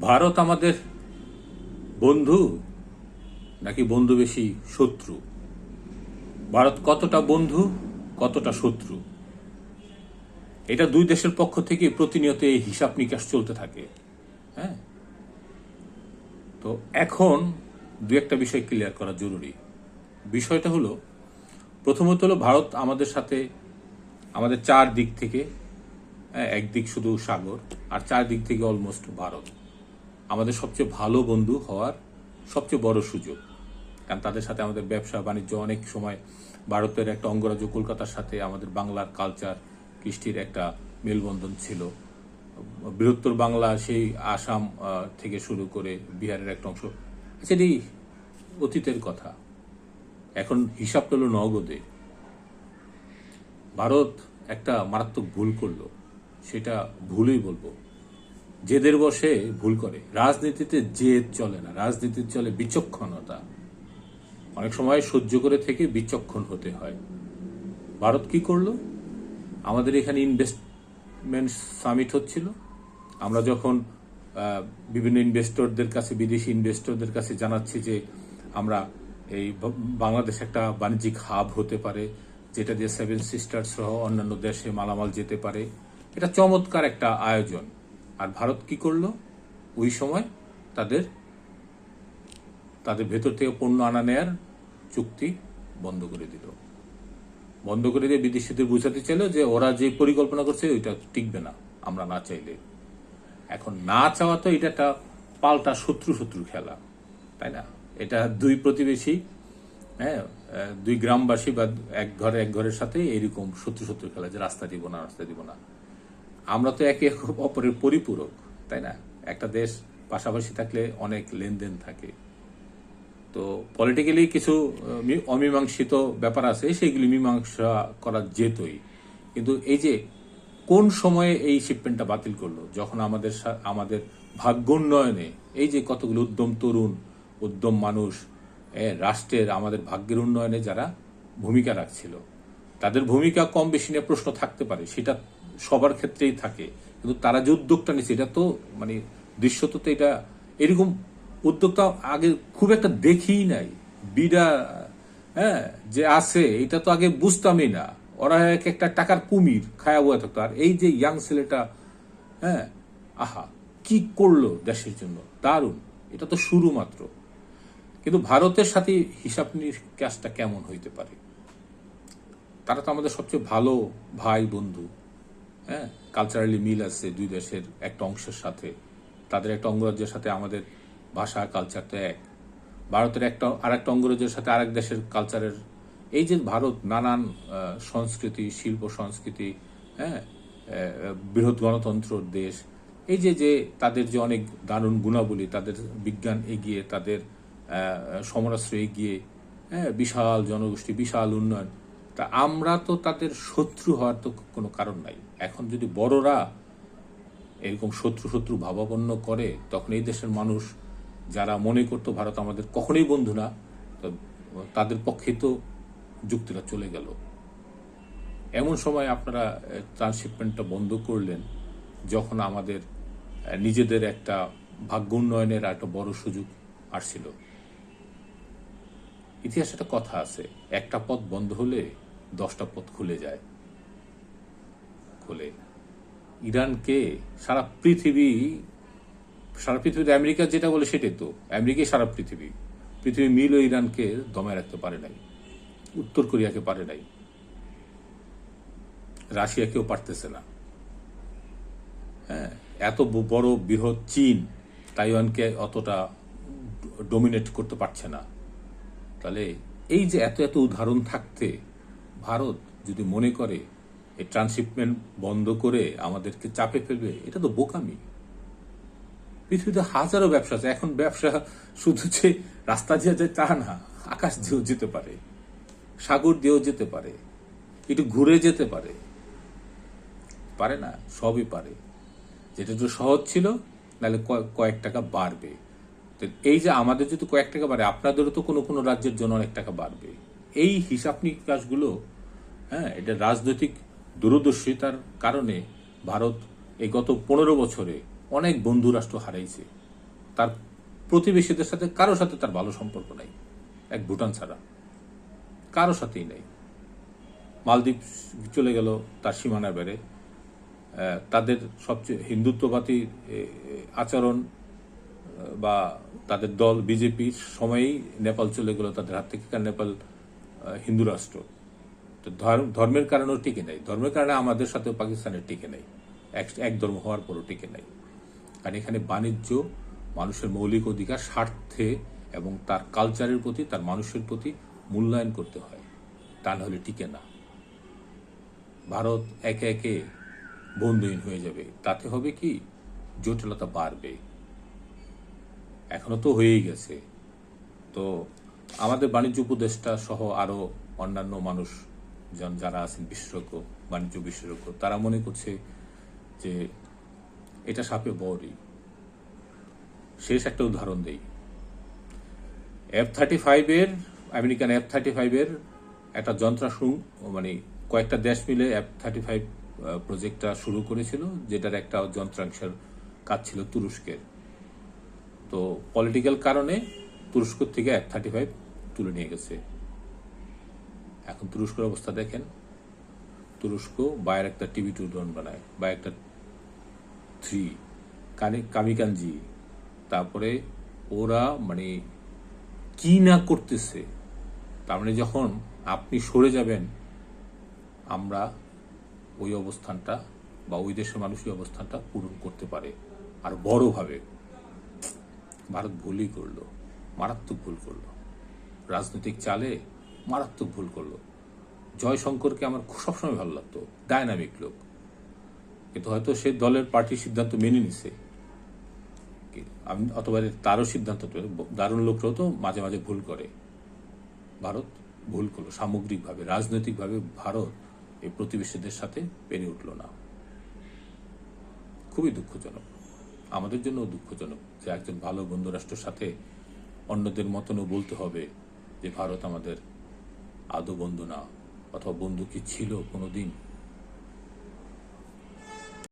ভারত আমাদের বন্ধু নাকি বন্ধু বেশি শত্রু? ভারত কতটা বন্ধু, কতটা শত্রু, এটা দুই দেশের পক্ষ থেকে প্রতিনিয়ত এই হিসাব নিকাশ চলতে থাকে। হ্যাঁ, তো এখন দু একটা বিষয় ক্লিয়ার করা জরুরি। বিষয়টা হলো, প্রথমত হলো ভারত আমাদের সাথে আমাদের চার দিক থেকে, একদিক শুধু সাগর, আর চার দিক থেকে অলমোস্ট ভারত আমাদের সবচেয়ে ভালো বন্ধু হওয়ার সবচেয়ে বড় সুযোগ। কারণ তাদের সাথে আমাদের ব্যবসা বাণিজ্য অনেক সময়, ভারতের একটা অঙ্গরাজ্য কলকাতার সাথে আমাদের বাংলার কালচার কৃষ্টির একটা মেলবন্ধন ছিল। বৃহত্তর বাংলা সেই আসাম থেকে শুরু করে বিহারের একটা অংশ, সেটি অতীতের কথা। এখন হিসাব হলো নগদে। ভারত একটা মারাত্মক ভুল করলো, সেটা ভুলই বলবো। জেদের বসে ভুল করে। রাজনীতিতে জেদ চলে না, রাজনীতিতে চলে বিচক্ষণতা। অনেক সময় সহ্য করে থেকে বিচক্ষণ হতে হয়। ভারত কি করলো? আমাদের এখানে ইনভেস্টমেন্ট সামিট হচ্ছিল। আমরা যখন বিভিন্ন ইনভেস্টরদের কাছে, বিদেশি ইনভেস্টরদের কাছে জানাচ্ছি যে আমরা এই বাংলাদেশ একটা বাণিজ্যিক হাব হতে পারে, যেটা দিয়ে সেভেন সিস্টার্স সহ অন্যান্য দেশে মালামাল যেতে পারে, এটা চমৎকার একটা আয়োজন। আর ভারত কি করলো? ওই সময় তাদের তাদের ভেতর থেকে পণ্য আনা নেয়ার চুক্তি বন্ধ করে দিল। বন্ধ করে দিয়ে বিদেশিদের বুঝাতে চাইল যে ওরা যে পরিকল্পনা করছে ওইটা টিকবে না আমরা না চাইলে। এখন না চাওয়া তো এটা একটা পাল্টা শত্রু শত্রু খেলা, তাই না? এটা দুই প্রতিবেশী, হ্যাঁ, দুই গ্রামবাসী বা এক ঘরের সাথে এরকম শত্রু শত্রু খেলা, যে রাস্তা দিব না, রাস্তা দিব না। আমরা তো একে অপরের পরিপূরক, তাই না? একটা দেশ পাশাপাশি থাকলে অনেক লেনদেন থাকে। তো পলিটিক্যালি কিছু অমীমাংসিত ব্যাপার আছে, সেইগুলি মীমাংসা করা যেতই। কিন্তু এই যে কোন সময়ে এই শিপমেন্টটা বাতিল করলো, যখন আমাদের ভাগ্যোন্নয়নে এই যে কতগুলো উদ্যম তরুণ, উদ্যম মানুষ রাষ্ট্রের আমাদের ভাগ্যের উন্নয়নে যারা ভূমিকা রাখছিল, তাদের ভূমিকা কম বেশি নিয়ে প্রশ্ন থাকতে পারে, সেটা সবার ক্ষেত্রেই থাকে। কিন্তু তারা যে উদ্যোগটা নিচ্ছে, এটা তো মানে দৃশ্যত তো এটা এরকম উদ্যোগটা আগে খুব একটা দেখিই নাই। বিডা, হ্যাঁ, যে আছে এটা তো আগে বুঝতামই না। ওরা এক একটা টাকার কুমির খায়া বয়ে থাকতো। আর এই যে ইয়াং ছেলেটা, হ্যাঁ, আহা, কি করলো দেশের জন্য, দারুণ। এটা তো শুরু মাত্র। কিন্তু ভারতের সাথে হিসাব নিকাশটা কেমন হইতে পারে? তারা তো আমাদের সবচেয়ে ভালো ভাই বন্ধু। হ্যাঁ, কালচারালি মিল আছে দুই দেশের একটা অংশের সাথে। তাদের একটা অঙ্গরাজ্যের সাথে আমাদের ভাষা কালচার তো এক। ভারতের আর একটা অঙ্গরাজ্যের সাথে আরেক দেশের কালচারের, এই যে ভারত নানান সংস্কৃতি, শিল্প সংস্কৃতি, হ্যাঁ, বৃহৎ গণতন্ত্র দেশ, এই যে যে তাদের যে অনেক দারুণ গুণাবলী, তাদের বিজ্ঞান এগিয়ে, তাদের সমরাস্ত্র এগিয়ে, হ্যাঁ, বিশাল জনগোষ্ঠী, বিশাল উন্নয়ন। তা আমরা তো তাদের শত্রু হওয়ার তো কোনো কারণ নাই। এখন যদি বড়রা এরকম শত্রু শত্রু ভাবাপন্ন করে, তখন এই দেশের মানুষ যারা মনে করতো ভারত আমাদের কখনোই বন্ধু না, তো তাদের পক্ষে তো যুক্তিটা চলে গেল। এমন সময় আপনারা ট্রান্সশিপমেন্টটা বন্ধ করলেন, যখন আমাদের নিজেদের একটা ভাগ্য উন্নয়নের একটা বড় সুযোগ আসছিল। ইতিহাসে একটা কথা আছে, একটা পথ বন্ধ হলে 10টা পথ খুলে যায়। খুলে ইরানকে সারা পৃথিবীতে আমেরিকা যেটা বলে সেটাই তো। আমেরিকাই সারা পৃথিবী মিলও ইরানকে দমায় রাখতে পারে নাই, উত্তর কোরিয়াকে পারে নাই, রাশিয়াকেও পারতেছে না। হ্যাঁ, এত বড় বৃহৎ চীন তাইওয়ানকে অতটা ডোমিনেট করতে পারছে না। তাহলে এই যে এত এত উদাহরণ থাকতে ভারত যদি মনে করে এই ট্রান্সশিপমেন্ট বন্ধ করে আমাদেরকে চাপে ফেলবে, এটা তো বোকামি। পৃথিবীতে হাজারো ব্যবসা আছে। এখন ব্যবসা শুধু যে রাস্তা দিয়ে যায় তা না, আকাশ দিয়েও যেতে পারে, সাগর দিয়েও যেতে পারে, একটু ঘুরে যেতে পারে, পারে না? সবই পারে। যেটা একটু সহজ ছিল, নাহলে কয়েক টাকা বাড়বে। তো এই যে আমাদের যদি কয়েক টাকা বাড়ে, আপনাদেরও তো কোনো কোনো রাজ্যের জন্য অনেক টাকা বাড়বে। এই হিসাব নিকাশগুলো, হ্যাঁ, এটা রাজনৈতিক দূরদর্শিতার কারণে ভারত এই গত 15 বছরে অনেক বন্ধু রাষ্ট্র হারাইছে, তার প্রতিবেশীদের সাথে কারোর সাথে তার ভালো সম্পর্ক নাই, এক ভুটান ছাড়া কারোর সাথেই নাই। মালদ্বীপ চলে গেল তার সীমানার বাইরে, তাদের সবচেয়ে হিন্দুত্ববাদী আচরণ বা তাদের দল বিজেপির সময়েই নেপাল চলে গেল তাদের হাত থেকে, কারণ নেপাল হিন্দু রাষ্ট্র। তো ধর্মের কারণেও টিকে নাই, ধর্মের কারণে আমাদের সাথেও পাকিস্তানের টিকে নাই, এক ধর্ম হওয়ার পরও টিকে নাই। কারণ এখানে বাণিজ্য, মানুষের মৌলিক অধিকার, স্বার্থে এবং তার কালচারের প্রতি, তার মানুষের প্রতি মূল্যায়ন করতে হয়, তা না হলে টিকে না। ভারত একে একে বন্ধুহীন হয়ে যাবে, তাতে হবে কি জটিলতা বাড়বে, এখনো তো হয়েই গেছে। তো আমাদের বাণিজ্য উপদেষ্টা সহ আরো অন্যান্য মানুষ যারা আছেন বিশেষজ্ঞ, বাণিজ্য বিশেষজ্ঞ, তারা মনে করছে যে এটা সাপে বড়ই। শেষ একটা উদাহরণ দেই, F-35 এর, আমেরিকান F-35 এর একটা যন্ত্রাংশ, মানে কয়েকটা দেশ মিলে F-35 প্রজেক্টটা শুরু করেছিল, যেটার একটা যন্ত্রাংশের কাজ ছিল তুরস্কের। তো পলিটিক্যাল কারণে তুরস্ক থেকে F-35 তুলে নিয়ে গেছে। এখন তুরস্কের অবস্থা দেখেন, তুরস্ক বায়ের একটা TB2 ড্রোন বানায়, বা একটা 3 কামিকাঞ্জি, তারপরে ওরা মানে কি না করতেছে। তার মানে যখন আপনি সরে যাবেন, আমরা ওই অবস্থানটা বা ওই দেশের মানুষ ওই অবস্থানটা পূরণ করতে পারে, আর বড়ভাবে। ভারত ভুলই করলো, মারাত্মক ভুল করলো, রাজনৈতিক চালে মারাত্মক ভুল করলো। জয়শঙ্করকে আমার সবসময় ভালো লাগতো, ডায়নামিক লোক, কিন্তু হয়তো সে দলের পার্টির সিদ্ধান্ত মেনে নিছে, অথবা তারও সিদ্ধান্ত, দারুণ লোকরাও তো মাঝে মাঝে ভুল করে। ভারত ভুল করলো সামগ্রিকভাবে, রাজনৈতিকভাবে ভারত এই প্রতিবেশীদের সাথে পেরে উঠল না। খুবই দুঃখজনক, আমাদের জন্য দুঃখজনক যে একজন ভালো বন্ধু রাষ্ট্রের সাথে অন্যদের মতনও বলতে হবে যে ভারত আমাদের আদৌ বন্ধু না, অথবা বন্ধু কি ছিল কোনোদিন।